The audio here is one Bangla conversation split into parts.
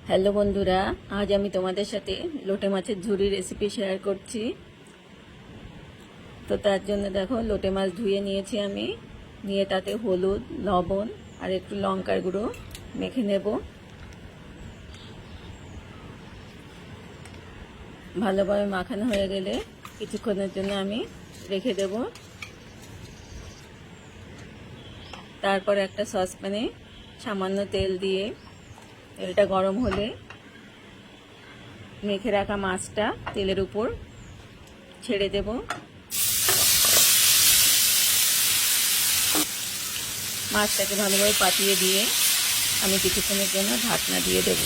হ্যালো বন্ধুরা, আজ আমি তোমাদের সাথে লোটে মাছের ঝুরি রেসিপি শেয়ার করছি। তো তার জন্য দেখো, লোটে মাছ ধুয়ে নিয়েছি আমি, নিয়ে তাতে হলুদ, লবণ আর একটু লঙ্কার গুঁড়ো মেখে নেব। ভালোভাবে মাখানো হয়ে গেলে কিছুক্ষণের জন্য আমি রেখে দেব। তারপর একটা সসপ্যানে সামান্য তেল দিয়ে, তেলটা গরম হলে মেখে রাখা মাছটা তেলের উপর ছেড়ে দেব। মাছটাকে ভালোভাবে পাতিয়ে দিয়ে আমি কিছুক্ষণের জন্য ঢাকনা দিয়ে দেব।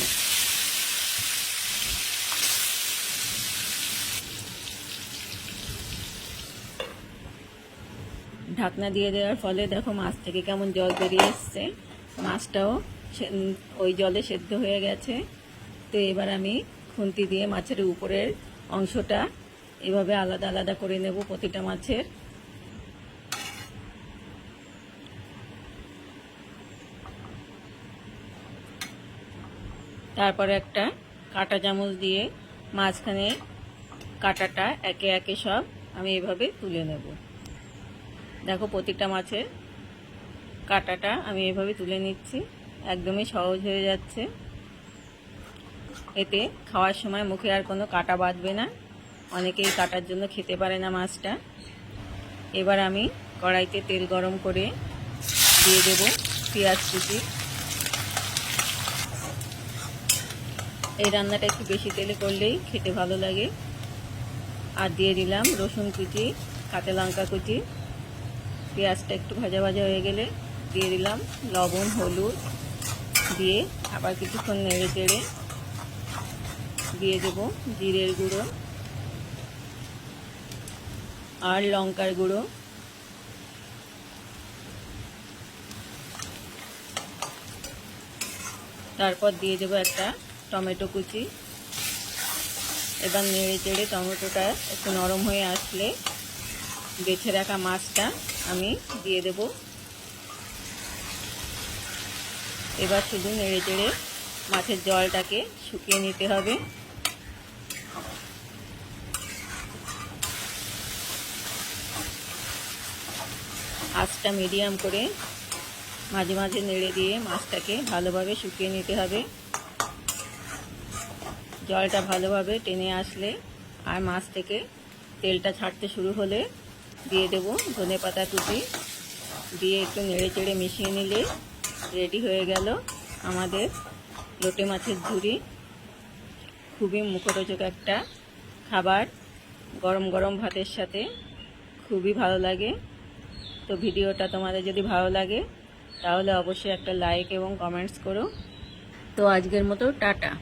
ঢাকনা দিয়ে দেওয়ার ফলে দেখো মাছ থেকে কেমন জল বেরিয়ে এসছে, মাছটাও ওই জলে সেদ্ধ হয়ে গেছে। তো এবার আমি খুন্তি দিয়ে মাছের উপরের অংশটা এভাবে আলাদা আলাদা করে নেব প্রতিটা মাছের। তারপরে একটা কাঁটা চামচ দিয়ে মাঝখানে কাঁটাটা একে একে সব আমি এভাবে তুলে নেব। দেখো, প্রতিটা মাছের কাঁটাটা আমি এভাবে তুলে নিচ্ছি, একদমই সহজ হয়ে যাচ্ছে। এতে খাওয়ার সময় মুখে আর কোনো কাঁটা বাঁধবে না। অনেকেই কাটার জন্য খেতে পারে না মাছটা। এবার আমি কড়াইতে তেল গরম করে দিয়ে দেব পেঁয়াজ কুচি। এই রান্নাটা একটু বেশি তেলে করলেই খেতে ভালো লাগে। আর দিয়ে দিলাম রসুন কুচি, কাঁচা লঙ্কা কুচি। পেঁয়াজটা একটু ভাজা ভাজা হয়ে গেলে দিয়ে দিলাম লবণ, হলুদ দিয়ে আবার কিছুক্ষণ নেড়ে চেড়ে দিয়ে দেব জিরের গুঁড়ো আর লঙ্কার গুঁড়ো। তারপর দিয়ে দেবো একটা টমেটো কুচি। এবার নেড়ে চেড়ে টমেটোটা একটু নরম হয়ে আসলে বেছে রাখা মাছটা আমি দিয়ে দেব। এবার শুধু নেড়ে চেড়ে মাছের জলটাকে শুকিয়ে নিতে হবে। আঁচটা মিডিয়াম করে মাঝে মাঝে নেড়ে দিয়ে মাছটাকে ভালোভাবে শুকিয়ে নিতে হবে। জলটা ভালোভাবে টেনে আসলে আর মাছ থেকে তেলটা ছাড়তে শুরু হলে দিয়ে দেব ধনেপাতা কুচি, দিয়ে একটু নেড়ে চেড়ে মিশিয়ে নিলে রেডি হয়ে গেল আমাদের লোটে মাছের ঝুরি। খুবই মুখরোচক একটা খাবার, গরম গরম ভাতের সাথে খুবই ভালো লাগে। তো ভিডিওটা তোমাদের যদি ভালো লাগে তাহলে অবশ্যই একটা লাইক এবং কমেন্টস করো। তো আজকের মতো টাটা।